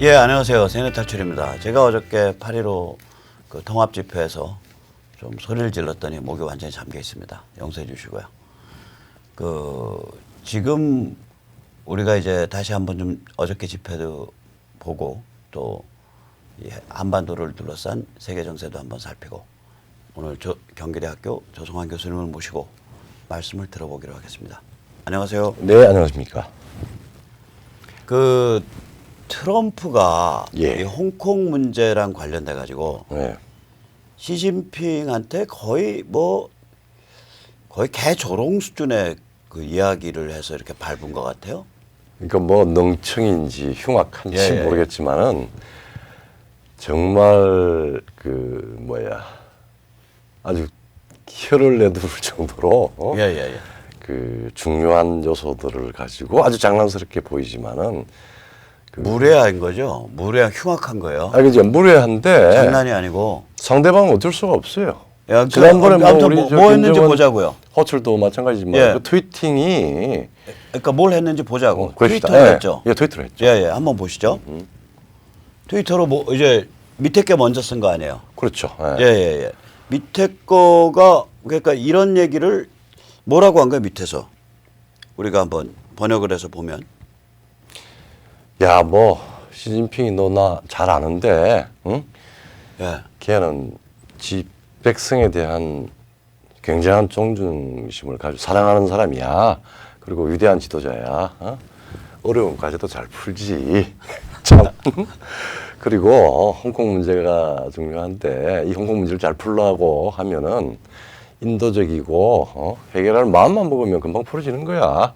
예, 안녕하세요. 세뇌탈출입니다. 제가 어저께 8.15 그 통합 집회에서 좀 소리를 질렀더니 목이 완전히 잠겨 있습니다. 용서해 주시고요. 지금 우리가 이제 다시 한번 좀 어저께 집회도 보고 또 이 한반도를 둘러싼 세계 정세도 한번 살피고 오늘 경기대학교 조성환 교수님을 모시고 말씀을 들어보기로 하겠습니다. 안녕하세요. 네, 안녕하십니까. 트럼프가 예. 이 홍콩 문제랑 관련돼 가지고 네. 시진핑한테 거의 개조롱 수준의 그 이야기를 해서 이렇게 밟은 것 같아요. 그러니까 뭐 능청인지 흉악한지 예. 모르겠지만은 정말 아주 혀를 내두를 정도로 그 중요한 요소들을 가지고 아주 장난스럽게 보이지만은 무례한 거죠. 흉악한 거예요. 그죠. 무례한데 장난이 아니고 상대방은 어쩔 수가 없어요. 야, 지난번에 아무튼 뭐 했는지 보자고요. 호출도 마찬가지지만 예. 그 트위팅이 그러니까 뭘 했는지 보자고. 그렇습니다. 트위터를 예. 했죠. 예, 트위터를 했죠. 예, 한번 보시죠. 트위터로 이제 밑에 게 먼저 쓴 거 아니에요. 그렇죠. 예. 밑에 거가 그러니까 이런 얘기를 뭐라고 한 거예요, 밑에서. 우리가 한번 번역을 해서 보면. 야, 시진핑이 너 나 잘 아는데, 응? 예. 걔는 지 백성에 대한 굉장한 존중심을 가지고 사랑하는 사람이야. 그리고 위대한 지도자야. 어려운 과제도 잘 풀지. 참. 그리고 홍콩 문제가 중요한데 이 홍콩 문제를 잘 풀려고 하면은 인도적이고 해결할 마음만 먹으면 금방 풀어지는 거야.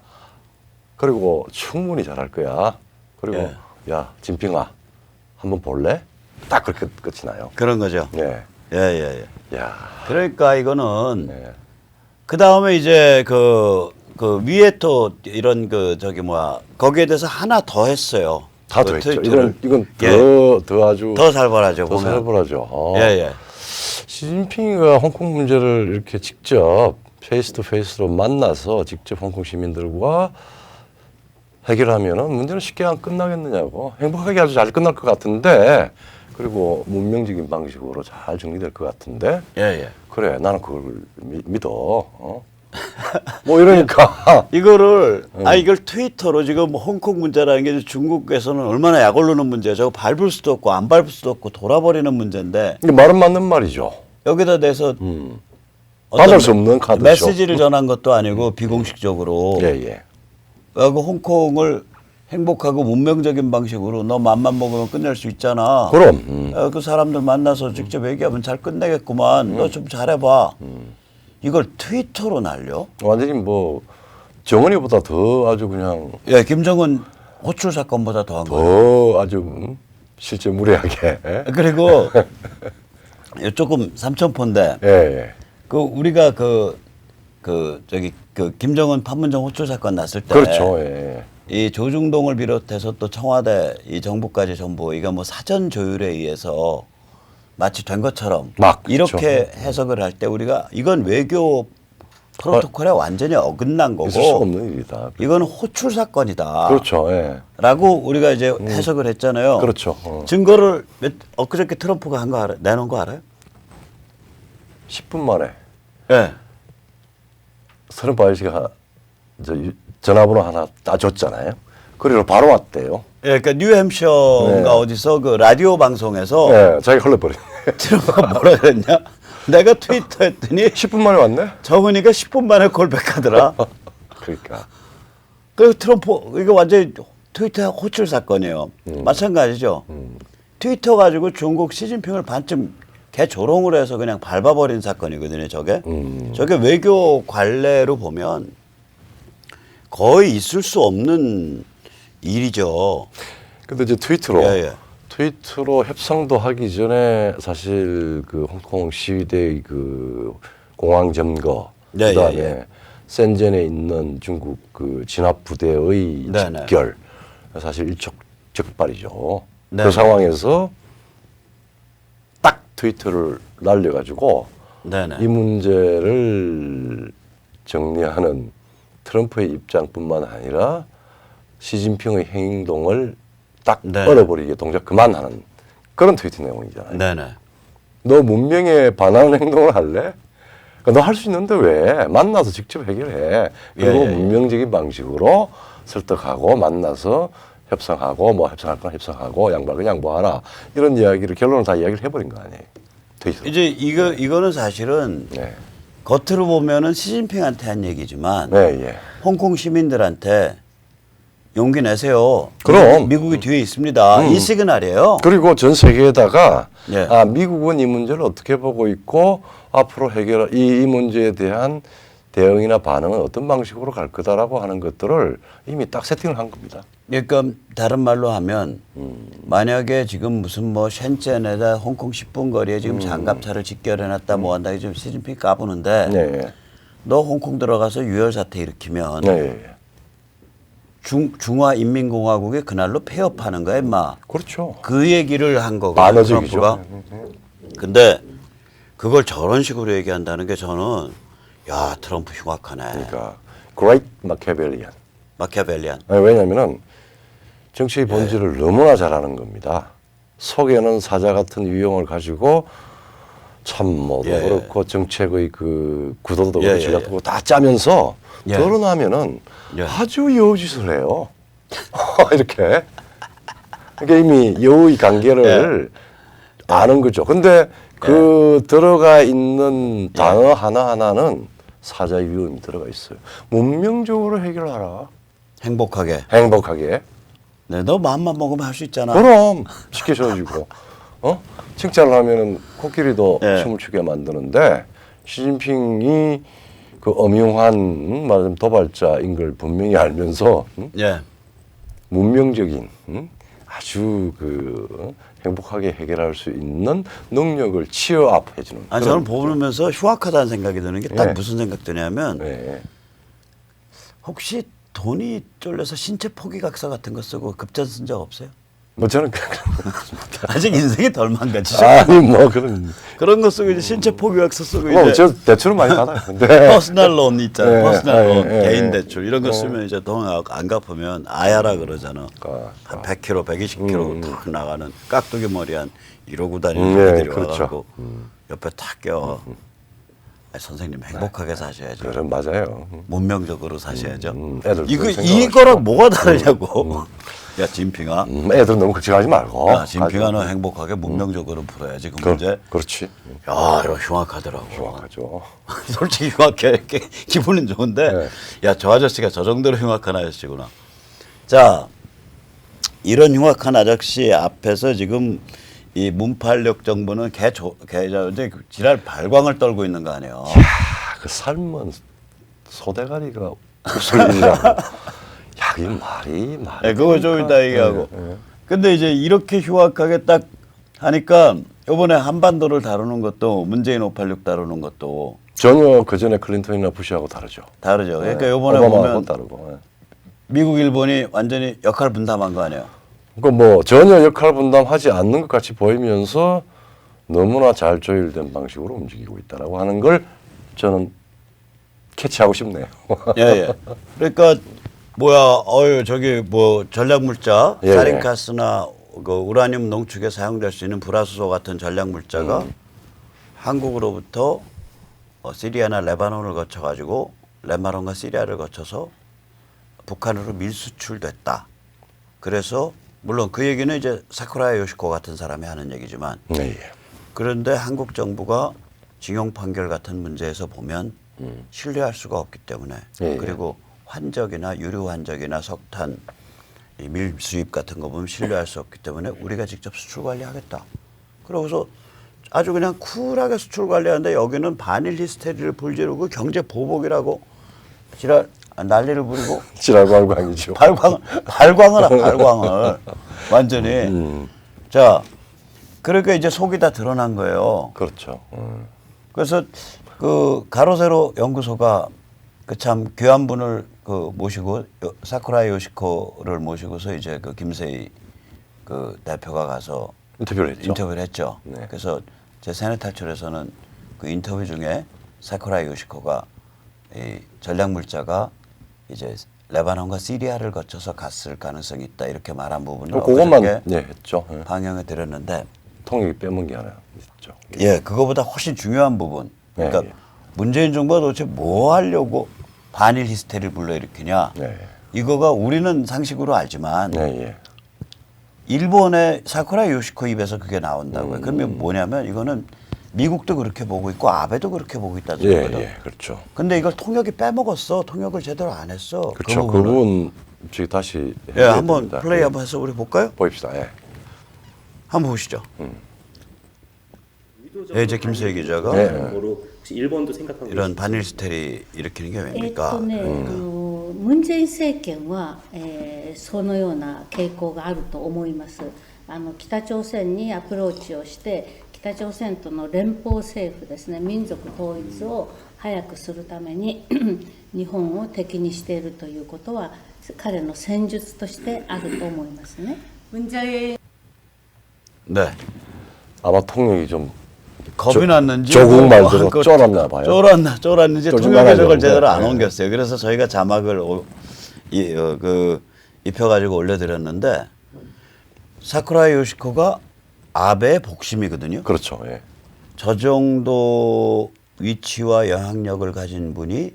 그리고 충분히 잘할 거야. 그리고 야, 진핑아, 한번 볼래? 딱 그렇게 끝이 나요. 그런 거죠. 예. 야. 그러니까 이거는 예. 그 다음에 이제 위에 또 이런 거기에 대해서 하나 더 했어요. 다 그 더했죠. 트위터를. 이건 더 아주 더 살벌하죠. 더 보면. 살벌하죠. 예. 시진핑이가 홍콩 문제를 이렇게 직접 페이스 투 페이스로 만나서 직접 홍콩 시민들과 해결하면은 문제는 쉽게 안 끝나겠느냐고. 행복하게 아주 잘 끝날 것 같은데, 그리고 문명적인 방식으로 잘 정리될 것 같은데. 예. 그래, 나는 그걸 믿어. 이러니까. 이거를 이걸 트위터로 지금 홍콩 문제라는 게 중국에서는 얼마나 약 오르는 문제죠. 저거 밟을 수도 없고 안 밟을 수도 없고 돌아버리는 문제인데. 이게 말은 맞는 말이죠. 여기다 대서 받을 수 없는 카드죠. 메시지를 전한 것도 아니고 비공식적으로. 예. 그 홍콩을 행복하고 문명적인 방식으로 너 맘만 먹으면 끝낼 수 있잖아. 그럼. 그 사람들 만나서 직접 얘기하면 잘 끝내겠구만. 너 좀 잘해봐. 이걸 트위터로 날려? 완전히 정은이보다 더 아주 그냥. 예, 김정은 호출 사건보다 더한 거예요. 더 아주 실제 무례하게. 그리고 조금 삼천포인데. 예. 우리가 김정은 판문점 호출 사건 났을 때. 그렇죠. 예. 이 조중동을 비롯해서 또 청와대 이 정부까지 전부 이거 사전 조율에 의해서 마치 된 것처럼 이렇게 그렇죠. 해석을 할 때 우리가 이건 외교 프로토콜에 완전히 어긋난 거고 있을 수 없는 일이다. 이건 호출 사건이다. 그렇죠. 예. 라고 우리가 이제 해석을 했잖아요. 그렇죠. 증거를 엊그저께 트럼프가 내놓은 거 알아요? 10분 만에 예. 트럼프 아저씨가 전화번호 하나 따줬잖아요. 그리고 바로 왔대요. 예, 그러니까 뉴햄셔인가 어디서 그 라디오 방송에서 예, 자기가 흘러버린. 트럼프가 뭐라 그랬냐? 내가 트위터 했더니 10분 만에 왔네? 정은이가 10분 만에 콜백하더라. 그러니까. 그 트럼프 이거 완전히 트위터 호출 사건이에요. 마찬가지죠. 트위터 가지고 중국 시진핑을 반쯤 개조롱을 해서 그냥 밟아버린 사건이거든요. 저게 외교 관례로 보면 거의 있을 수 없는 일이죠. 근데 이제 트위터로 예. 협상도 하기 전에 사실 그 홍콩 시위대의 그 공항 점거, 그다음에 센전에 있는 중국 그 진압 부대의 집결, 사실 일촉즉발이죠. 그 상황에서 딱 트위터를 날려가지고 이 문제를 정리하는 트럼프의 입장뿐만 아니라 시진핑의 행동을 딱 네. 얼어버리게 동작 그만하는 그런 트위트 내용이잖아요. 네네. 너 문명에 반하는 행동을 할래? 너 할 수 있는데 왜? 만나서 직접 해결해. 그리고 예, 예, 예. 문명적인 방식으로 설득하고 만나서 협상하고 뭐 협상할 건 협상하고 양보할 건 양보하라. 이런 이야기를 결론을 다 이야기를 해버린 거 아니에요. 트위터. 이제 이거는 사실은 네. 겉으로 보면은 시진핑한테 한 얘기지만 네, 예. 홍콩 시민들한테 용기 내세요. 그럼. 미국이 뒤에 있습니다. 이 시그널이에요. 그리고 전 세계에다가 예. 아, 미국은 이 문제를 어떻게 보고 있고 앞으로 해결 이 문제에 대한 대응이나 반응은 어떤 방식으로 갈 거다라고 하는 것들을 이미 딱 세팅을 한 겁니다. 그러니까 다른 말로 하면 만약에 지금 무슨 뭐 셴젠에다 홍콩 10분 거리에 지금 장갑차를 직결해놨다 뭐 한다 지금 시진핑 까부는데 네, 예. 너 홍콩 들어가서 유혈 사태 일으키면 네, 예. 중화인민공화국이 그날로 폐업하는 거야, 임마. 그렇죠. 그 얘기를 한 거거든요. 반어적이죠. 트럼프가. 근데 그걸 저런 식으로 얘기한다는 게 저는 야 트럼프 흉악하네. 그러니까 Great Machiavellian. 마키아벨리안. 아니, 왜냐하면은 정치의 본질을 너무나 잘 아는 겁니다. 속에는 사자 같은 유형을 가지고 참모도 예. 그렇고 정책의 그 구도도 예, 그렇고 예, 전략도 다 짜면서 예. 드러나면은 예. 아주 여우짓을 해요. 이렇게. 그러니까 이미 여우의 관계를 아는 거죠. 근데 그 들어가 있는 단어 하나하나는 사자의 위험이 들어가 있어요. 문명적으로 해결하라. 행복하게. 행복하게. 네, 너 마음만 먹으면 할 수 있잖아. 그럼 쉽게 져주고 칭찬을 하면은 코끼리도 예. 춤을 추게 만드는데 시진핑이 그 엄흉한 말하자면 도발자인 걸 분명히 알면서 예. 문명적인 아주 그 행복하게 해결할 수 있는 능력을 치어업 해주는. 아니 저는 보면서 흉악하다는 생각이 드는 게 딱 예. 무슨 생각 드냐면 네. 혹시 돈이 쫄려서 신체 포기각서 같은 거 쓰고 급전 쓴 적 없어요? 뭐 저는 아직 인생이 덜 망가지죠. 아니 뭐 그런 거 쓰고 이제 신체 포기각서 쓰고 뭐 이제 저 대출은 많이 받아요. 근데 퍼스널 론 있잖아요. 예, 퍼스널 예, 론, 예, 개인 예. 대출 이런 거 쓰면 이제 돈 안 갚으면 아야라 그러잖아. 아, 한 100kg, 120kg 탁 나가는 깍두기 머리 한 이러고 다니는 예, 애들이 그렇죠. 와가지고 옆에 탁 껴. 아니, 선생님 행복하게 사셔야죠. 그런 맞아요. 문명적으로 사셔야죠. 애들도 이거 생각하시고. 이거랑 뭐가 다르냐고. 야 진핑아. 애들 너무 걱정하지 말고. 야 진핑아 너 행복하게 문명적으로 풀어야지 그 문제. 그렇지. 야 이거 흉악하더라고. 좋아하죠. 솔직히 흉악해 이렇게 기분은 좋은데 네. 야 저 아저씨가 저 정도로 흉악한 아저씨구나. 자 이런 흉악한 아저씨 앞에서 지금 이 문팔력 정부는 이제 지랄 발광을 떨고 있는 거 아니에요. 그 삶은 소대가리가 웃을리라고. 야, 이 말이. 네, 그거 좀 이따 얘기하고. 근데 이제 이렇게 흉악하게 딱 하니까 이번에 한반도를 다루는 것도 문재인 586 다루는 것도 전혀 그 전에 클린턴이나 부시하고 다르죠. 다르죠. 그러니까 네. 이번에 오바마하고 보면 다르고. 네. 미국, 일본이 완전히 역할 분담한 거 아니에요. 그러니까 뭐 전혀 역할 분담하지 않는 것 같이 보이면서 너무나 잘 조율된 방식으로 움직이고 있다라고 하는 걸 저는 캐치하고 싶네요. 예, 예. 그러니까 뭐야, 저기 뭐 전략 물자, 예, 사린가스나 그 우라늄 농축에 사용될 수 있는 불화수소 같은 전략 물자가 한국으로부터 시리아나 레바논을 거쳐 가지고 레바논과 시리아를 거쳐서 북한으로 밀수출됐다. 그래서 물론 그 얘기는 이제 사쿠라 요시코 같은 사람이 하는 얘기지만 네. 그런데 한국 정부가 징용 판결 같은 문제에서 보면 신뢰할 수가 없기 때문에 예, 예. 그리고 환적이나 유류 환적이나 석탄 이 밀수입 같은 거 보면 신뢰할 수 없기 때문에 우리가 직접 수출 관리하겠다. 그러고서 아주 그냥 쿨하게 수출 관리하는데 여기는 반일 히스테리를 불지르고 경제 보복이라고 지랄 난리를 부리고 지랄발광이죠. 발광을 완전히 자 그러니까 이제 속이 다 드러난 거예요. 그렇죠. 그래서 그 가로세로 연구소가 그 참 귀한 분을 그 모시고 사쿠라 요시코를 모시고서 이제 그 김세희 그 대표가 가서 인터뷰를 했죠. 네. 그래서 제 세뇌 탈출에서는 그 인터뷰 중에 사쿠라 요시코가 이 전략 물자가 이제 레바논과 시리아를 거쳐서 갔을 가능성이 있다 이렇게 말한 부분을 그것만 엊그저께 했죠. 예. 방영해 드렸는데 통역이 빼먹은 게 하나 있죠. 예, 그거보다 훨씬 중요한 부분. 그러니까 예. 문재인 정부가 도대체 뭐 하려고 반일 히스테리를 불러일으키냐. 네. 이거가 우리는 상식으로 알지만 네, 예. 일본의 사쿠라 요시코 입에서 그게 나온다고요. 그러면 뭐냐면 이거는 미국도 그렇게 보고 있고 아베도 그렇게 보고 있다는 예, 소리거든. 예, 그렇죠. 근데 이걸 통역이 빼먹었어. 통역을 제대로 안 했어. 그렇죠. 그 부분을. 부분 지금 다시 예, 해야 한번 됩니다. 플레이 예. 한번 해서 우리 볼까요? 보입시다. 예. 한번 보시죠. 예, 이제 김수혜 기자가 네. 혹시 일본도 생각하고 이런 반일 히스테리 일으키는 게 뭡니까? ムン・ジェイン政権は、そのような傾向があると思います。北朝鮮にアプローチをして北朝鮮との連邦政府ですね、民族統一を早くするために日本を敵にしているということは彼の戦術としてあると思いますね。 네. 아마 통역이 좀 겁이 났는지 조국말대로 뭐 쫄았나 봐요. 쫄았는지 쫄지 통역에 저걸 말아야 제대로 안 되는데. 옮겼어요. 그래서 저희가 자막을 입혀가지고 올려드렸는데 사쿠라 요시코가 아베의 복심이거든요. 그렇죠. 예. 저 정도 위치와 영향력을 가진 분이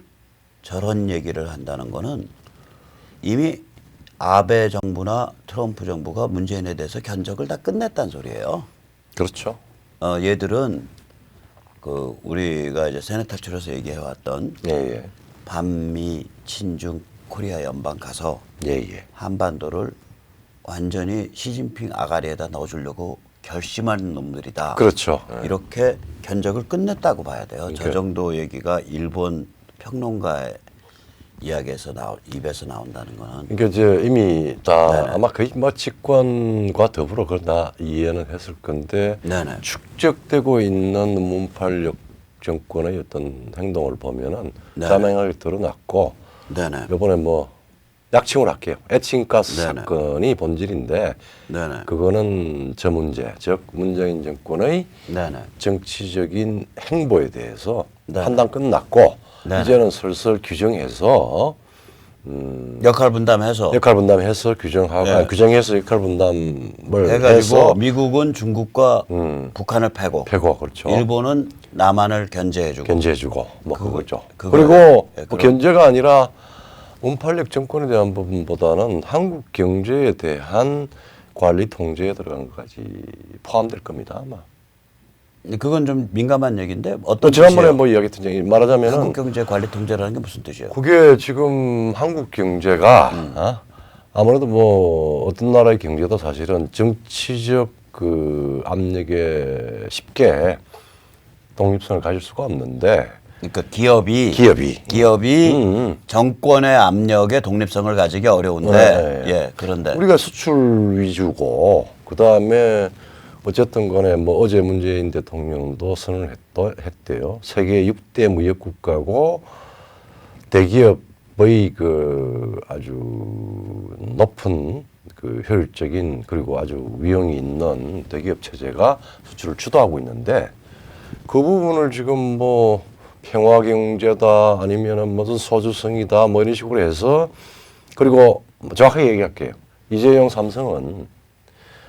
저런 얘기를 한다는 거는 이미 아베 정부나 트럼프 정부가 문재인에 대해서 견적을 다 끝냈다는 소리예요. 그렇죠. 얘들은 그 우리가 이제 세네 탈출에서 얘기해왔던 예, 예. 반미 친중 코리아 연방 가서 예, 예. 한반도를 완전히 시진핑 아가리에다 넣어주려고 결심한 놈들이다. 그렇죠. 예. 이렇게 견적을 끝냈다고 봐야 돼요. 저 그러니까. 정도 얘기가 일본 평론가의 이야기에서 입에서 나온다는 거는 그러니까 이제 이미 다 네네. 아마 거의 뭐 집권과 더불어 그걸 다 이해는 했을 건데 네네. 축적되고 있는 문팔력 정권의 어떤 행동을 보면은 네네. 가맹하게 드러났고 네네. 이번에 뭐 약칭을 할게요. 에칭가스 네네. 사건이 본질인데 네네. 그거는 저 문제, 즉 문재인 정권의 네네. 정치적인 행보에 대해서 네. 판단 끝났고 네. 이제는 슬슬 규정해서 역할 분담해서 역할 분담해서 규정하고 네. 아니, 규정해서 역할 분담을 해가지고 해서 미국은 중국과 북한을 패고 패고 그렇죠. 일본은 남한을 견제해주고 견제해주고 뭐 그거죠. 그거- 그리고 예, 뭐 그럼- 견제가 아니라 문팔력 정권에 대한 부분보다는 한국 경제에 대한 관리 통제에 들어간 것까지 포함될 겁니다 아마. 그건 좀 민감한 얘기인데 어떤 지난번에 뜻이에요? 뭐 이야기했던 얘기 말하자면은 한국 경제 관리 통제라는 게 무슨 뜻이에요? 그게 지금 한국 경제가 아무래도 뭐 어떤 나라의 경제도 사실은 정치적 그 압력에 쉽게 독립성을 가질 수가 없는데 그러니까 기업이 기업이 정권의 압력에 독립성을 가지기 어려운데 네. 예 그런데 우리가 수출 위주고 그 다음에 어쨌든 간에 뭐 어제 문재인 대통령도 선언을 했대요. 세계 6대 무역 국가고 대기업의 그 아주 높은 그 효율적인 그리고 아주 위용이 있는 대기업 체제가 수출을 주도하고 있는데 그 부분을 지금 뭐 평화 경제다 아니면은 무슨 소주성이다 뭐 이런 식으로 해서 그리고 정확하게 얘기할게요. 이재용 삼성은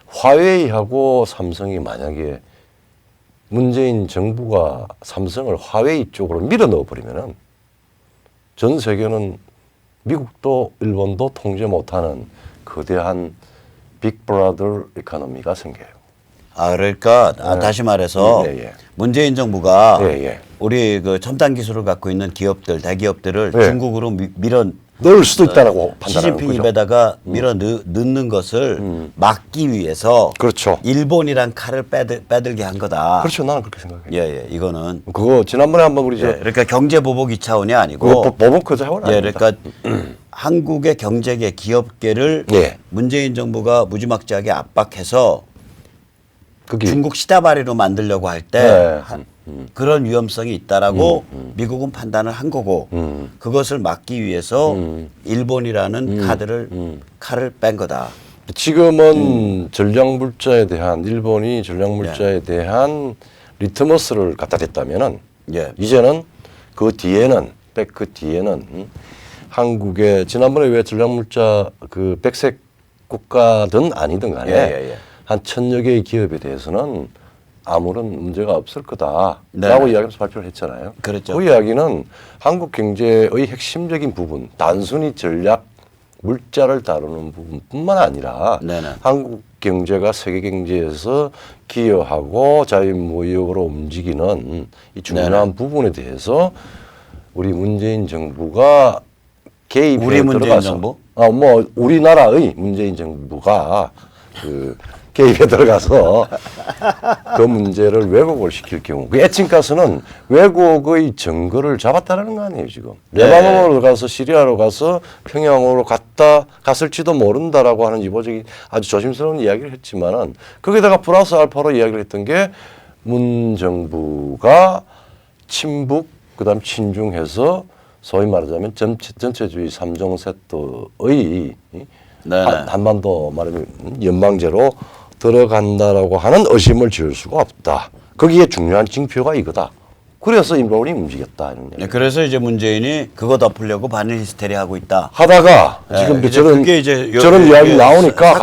화웨이하고 삼성이 만약에 문재인 정부가 삼성을 화웨이 쪽으로 밀어 넣어 버리면은 전 세계는 미국도 일본도 통제 못하는 거대한 빅브라더 이코노미가 생겨요. 그러니까 다시 말해서 예, 예. 문재인 정부가 예, 예. 우리 그 첨단 기술을 갖고 있는 기업들 대기업들을 예. 중국으로 밀어 넣을 수도 있다라고 판단하는 시진핑 거죠. 입에다가 밀어 넣는 것을 막기 위해서 그렇죠. 일본이란 칼을 빼들게 한 거다. 그렇죠. 나는 그렇게 생각해요. 예, 이거는 그거 지난번에 한번 우리 예, 그러니까 경제 보복 2차원이 아니고 그거 보복 자원 예, 아닙니다. 그러니까 한국의 경제계 기업계를 예. 문재인 정부가 무지막지하게 압박해서 그게 중국 시다바리로 만들려고 할 때 네. 그런 위험성이 있다라고 미국은 판단을 한 거고 그것을 막기 위해서 일본이라는 칼을 뺀 거다. 지금은 전략물자에 대한 일본이 전략물자에 대한 리트머스를 갖다 댔다면은 예. 이제는 그 뒤에는 그 뒤에는 한국의 지난번에 왜 전략물자 그 백색 국가든 아니든 간에 예. 한 1000여 개의 기업에 대해서는 아무런 문제가 없을 거다라고 네. 이야기하면서 발표를 했잖아요. 그렇죠. 그 이야기는 한국 경제의 핵심적인 부분, 단순히 전략 물자를 다루는 부분뿐만 아니라 네네. 한국 경제가 세계 경제에서 기여하고 자유무역으로 움직이는 이 중요한 부분에 대해서 우리 문재인 정부가 개입해 우리 문재인 들어가서 정부? 뭐 우리나라의 문재인 정부가 그 개입에 들어가서 그 문제를 왜곡을 시킬 경우 그 에칭가스는 왜곡의 증거를 잡았다는 거 아니에요 지금. 레바논으로 가서 시리아로 가서 평양으로 갔을지도 모른다라고 하는 이보적인 아주 조심스러운 이야기를 했지만은 거기다가 플러스 알파로 이야기를 했던 게 문 정부가 친북 그다음 친중해서 소위 말하자면 전체주의 삼종 세트의 한반도 말하면 연방제로 들어간다라고 하는 의심을 지을 수가 없다. 거기에 중요한 징표가 이거다. 그래서 인바울이 움직였다. 이런 네, 얘기. 그래서 이제 문재인이 그거 덮으려고 반일 히스테리 하고 있다. 하다가 네, 지금 이제 저런 그게 이제 저런 이야기 나오니까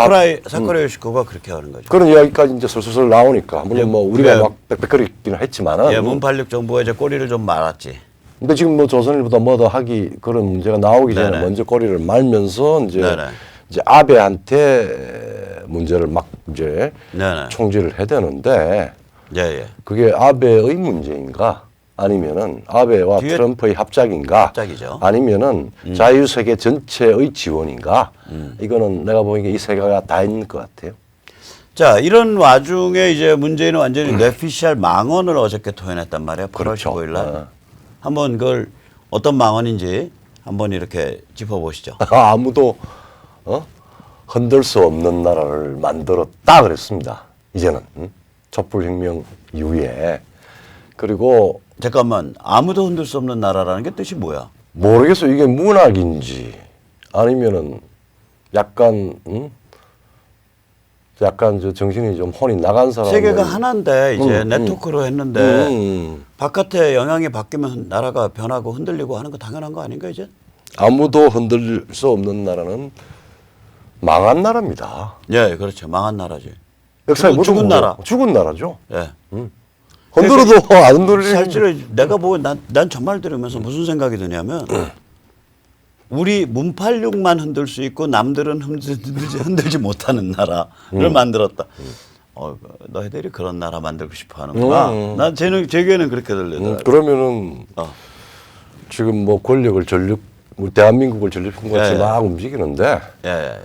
사쿠라 요시코가 그렇게 하는 거죠. 그런 이야기까지 이제 슬슬 나오니까 물론 뭐 우리가 예. 막 빽빽거리기는 했지만은 예, 문팔육 정부가 이제 꼬리를 좀 말았지. 근데 지금 뭐 조선일보다 뭐더 하기 그런 문제가 나오기 전에 네네. 먼저 꼬리를 말면서 이제 네네. 이제 아베한테 문제를 막 이제 네네. 총질을 해야 되는데 예. 그게 아베의 문제인가 아니면은 아베와 뒤에 트럼프의 합작인가 합작이죠. 아니면은 자유세계 전체의 지원인가 이거는 내가 보기에 이 세 개가 다 있는 것 같아요. 자, 이런 와중에 이제 문재인은 완전히 뇌피셜 망언을 어저께 토해냈단 말이에요. 8월 그렇죠. 15일 날. 어. 한번 그걸 어떤 망언인지 한번 이렇게 짚어보시죠. 아무도 흔들 수 없는 나라를 만들었다 그랬습니다. 이제는 촛불혁명 이후에 그리고 잠깐만, 아무도 흔들 수 없는 나라라는 게 뜻이 뭐야? 모르겠어 이게 문학인지 아니면은 약간 약간 저 정신이 좀 혼이 나간 사람 세계가 하나인데 이제 네트워크로 했는데 바깥에 영향이 바뀌면 나라가 변하고 흔들리고 하는 거 당연한 거 아닌가 이제? 아무도 흔들 수 없는 나라는 망한 나라입니다. 예, 그렇죠. 망한 나라지. 역사에 묻은 죽은 거죠. 나라. 죽은 나라죠. 예. 흔들어도 안 흔들리는 실제로 내가 보고 난 정말 들으면서 무슨 생각이 드냐면 우리 문팔육만 흔들 수 있고 남들은 흔들지 못하는 나라를 만들었다. 너희들이 그런 나라 만들고 싶어 하는구나. 난 제 귀에는 그렇게 들리더라고요. 그러면은 지금 뭐 권력을 우리 대한민국을 전력풍같이 예. 막 움직이는데 예.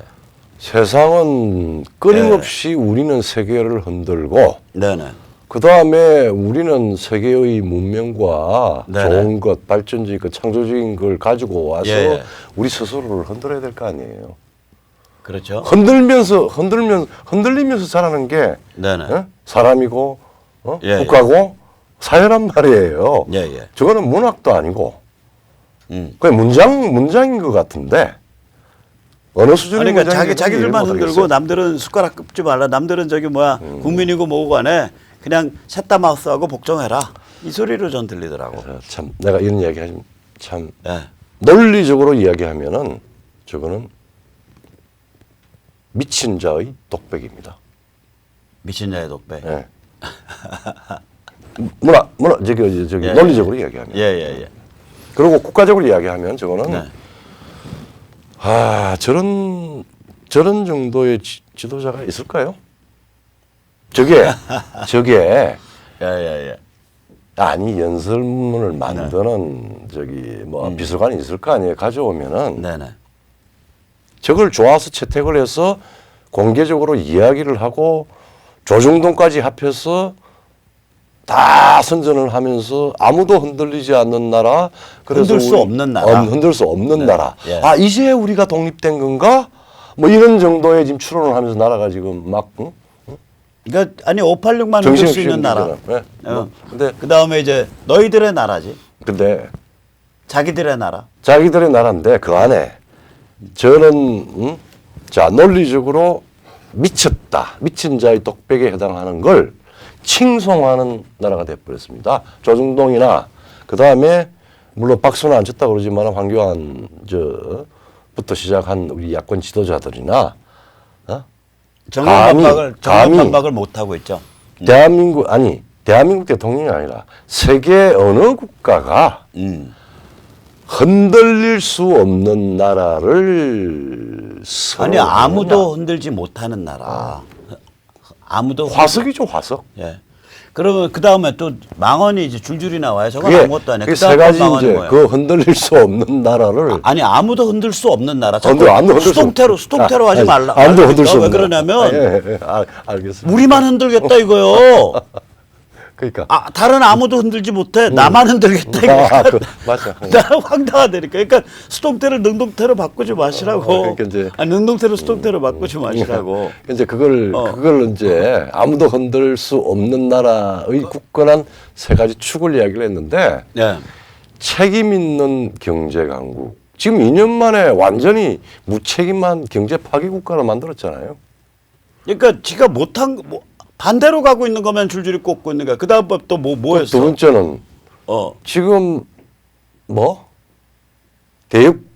세상은 끊임없이 우리는 세계를 흔들고 네네. 그 다음에 우리는 세계의 문명과 네네. 좋은 것, 발전적인 것, 창조적인 걸 가지고 와서 예. 우리 스스로를 흔들어야 될 거 아니에요. 그렇죠. 흔들리면서 자라는 게 네네. 사람이고 예, 국가고 사회란 말이에요. 예. 저거는 문학도 아니고 그냥 문장인 것 같은데 어느 수준의 아니, 그러니까 문장인지 자기들만 이해를 흔들고 못하겠어요. 남들은 숟가락 끄지 말라. 남들은 저기 뭐야 국민이고 뭐고 간에 그냥 셋다 마우스하고 복종해라. 이 소리로 전 들리더라고. 참 내가 이런 이야기 하면 참 예. 논리적으로 이야기하면은 저거는 미친 자의 독백입니다. 미친 자의 독배. 예. 저기 예, 논리적으로 이야기하면. 예. 그리고 국가적으로 이야기하면 저거는 네. 저런 정도의 지도자가 있을까요? 저게 예. 아니 연설문을 만드는 저기 뭐 비서관이 있을 거 아니에요. 가져오면은 네네. 저걸 좋아서 채택을 해서 공개적으로 이야기를 하고 조중동까지 합해서 다 선전을 하면서 아무도 흔들리지 않는 나라. 그래서 흔들 수 없는 나라. 흔들 수 없는 네. 나라. 예. 이제 우리가 독립된 건가? 뭐 이런 정도의 지금 추론을 하면서 나라가 지금 막 그러니까 아니 586만 흔들 수 있는 나라. 네. 근데 그 다음에 이제 너희들의 나라지. 근데 자기들의 나라. 자기들의 나라인데 그 안에 저는 자 논리적으로 미친 자의 독백에 해당하는 걸 칭송하는 나라가 되어버렸습니다. 조중동이나 그 다음에 물론 박수는 안 쳤다 그러지만 황교안 부터 시작한 우리 야권 지도자들이나 정면 감히 반박을 못 하고 있죠. 대한민국 대통령이 아니라 세계 어느 국가가 흔들릴 수 없는 나라를 아니 아무도 흔들지 못하는 나라. 아무도 화석이죠, 화석. 예. 그러면 그 다음에 또 망언이 이제 줄줄이 나와요. 저건 그게 아무것도 아니야. 그게 그 세 다음 가지 망언이 이제 뭐예요? 그 흔들릴 수 없는 나라를 아니 아무도 흔들 수 없는 나라. 아무도 수동태로 하지 말라. 아무도 흔들 수 왜 없는 그러냐면 알겠습니다. 우리만 흔들겠다 이거요. 그러니까 다른 아무도 흔들지 못해. 나만 흔들겠다 이거. 맞아. 나는 황당하다니까. 그러니까 수동태를 능동태로 바꾸지 마시라고. 그러니까 이제 능동태를 수동태로 바꾸지 마시라고. 이제 그걸 이제 아무도 흔들 수 없는 나라의 굳건한 세 가지 축을 이야기를 했는데 네. 책임 있는 경제 강국. 지금 2년 만에 완전히 무책임한 경제 파괴 국가를 만들었잖아요. 그러니까 지가 못한 반대로 가고 있는 것만 줄줄이 꼽고 있는 거야. 그 다음 또 뭐 했어? 두 번째는 지금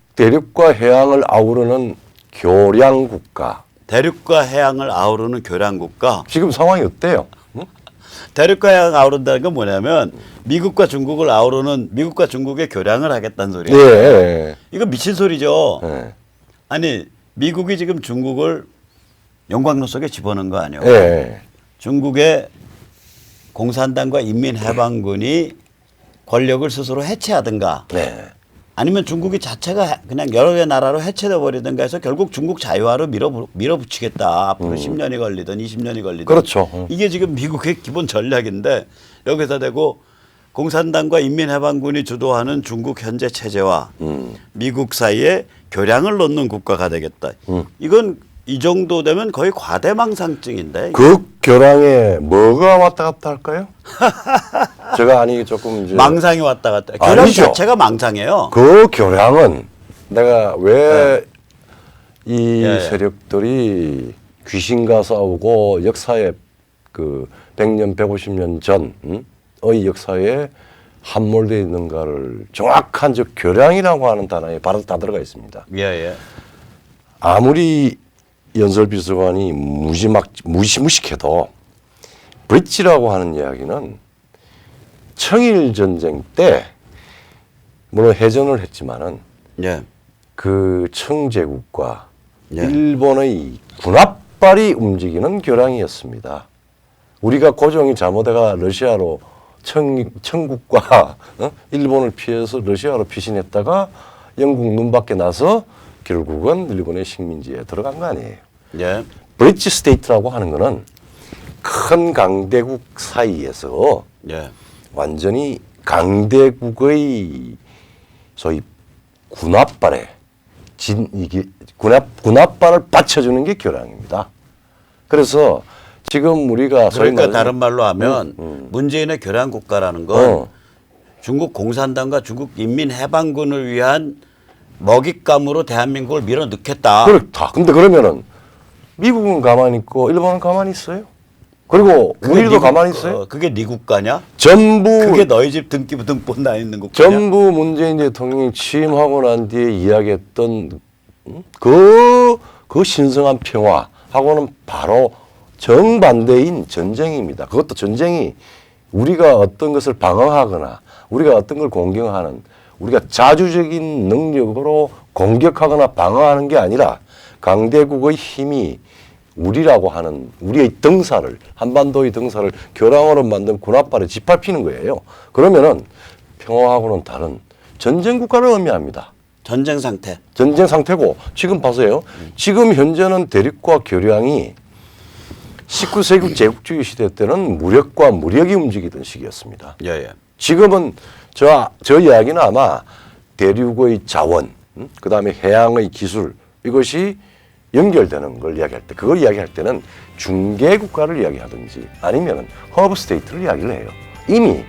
대륙과 해양을 아우르는 교량 국가. 대륙과 해양을 아우르는 교량 국가. 지금 상황이 어때요? 응? 대륙과 해양을 아우른다는 건 뭐냐면 미국과 중국의 교량을 하겠다는 소리야. 예. 이거 미친 소리죠. 예. 아니 미국이 지금 중국을 용광로 속에 집어넣은 거 아니에요? 예. 중국의 공산당과 인민해방군이 권력을 스스로 해체하든가 네. 아니면 중국이 자체가 그냥 여러 개 나라로 해체돼 버리든가 해서 결국 중국 자유화로 밀어붙이겠다. 앞으로 10년이 걸리든 20년이 걸리든. 그렇죠. 이게 지금 미국의 기본 전략인데 여기서 대고 공산당과 인민해방군이 주도하는 중국 현재 체제와 미국 사이에 교량을 놓는 국가가 되겠다. 이건 이 정도 되면 거의 과대망상증인데. 그 교량에 뭐가 왔다 갔다 할까요? 제가 조금 이제 망상이 왔다 갔다. 교량 아니죠. 자체가 망상이에요. 그 교량은 내가 왜 이 예. 세력들이 귀신과 싸우고 역사의 그 100년, 150년 전의 역사에 함몰되어 있는가를 정확한 교량이라고 하는 단어에 바로 다 들어가 있습니다. 예. 아무리 연설비서관이 무시무식해도 브릿지라고 하는 이야기는 청일 전쟁 때 물론 해전을 했지만은 예. 그 청제국과 예. 일본의 군합발이 움직이는 교량이었습니다. 우리가 고종이 잘못해가 러시아로 청국과 일본을 피해서 러시아로 피신했다가 영국 눈밖에 나서 결국은 일본의 식민지에 들어간 거 아니에요. 예. 브릿지 스테이트라고 하는 거는 큰 강대국 사이에서 예. 완전히 강대국의 소위 군합발에 이게 군합발을 받쳐주는 게 교량입니다. 그래서 지금 우리가 소위 그러니까 말하는 다른 말로 하면 문재인의 교량 국가라는 건 중국 공산당과 중국 인민해방군을 위한 먹잇감으로 대한민국을 밀어넣겠다. 그렇다. 근데 그러면은 미국은 가만히 있고 일본은 가만히 있어요. 그리고 우리도 가만히 있어요. 그게 네 국가냐? 전부 그게 너희 집 등본 나 있는 국가냐? 전부 문재인 대통령이 취임하고 난 뒤에 이야기했던 그 신성한 평화하고는 바로 정반대인 전쟁입니다. 그것도 전쟁이 우리가 어떤 것을 방어하거나 우리가 어떤 걸 공격하는 우리가 자주적인 능력으로 공격하거나 방어하는 게 아니라 강대국의 힘이 우리라고 하는 우리의 등사를 한반도의 등사를 교량으로 만든 군합발에 짓밟히는 거예요. 그러면은 평화하고는 다른 전쟁 국가를 의미합니다. 전쟁 상태. 전쟁 상태고 지금 보세요. 지금 현재는 대륙과 교량이 19세기 제국주의 시대 때는 무력과 무력이 움직이던 시기였습니다. 예. 지금은 저 이야기는 아마 대륙의 자원, 그다음에 해양의 기술 이것이 연결되는 걸 이야기할 때 그걸 이야기할 때는 중개 국가를 이야기하든지 아니면은 허브 스테이트를 이야기를 해요. 이미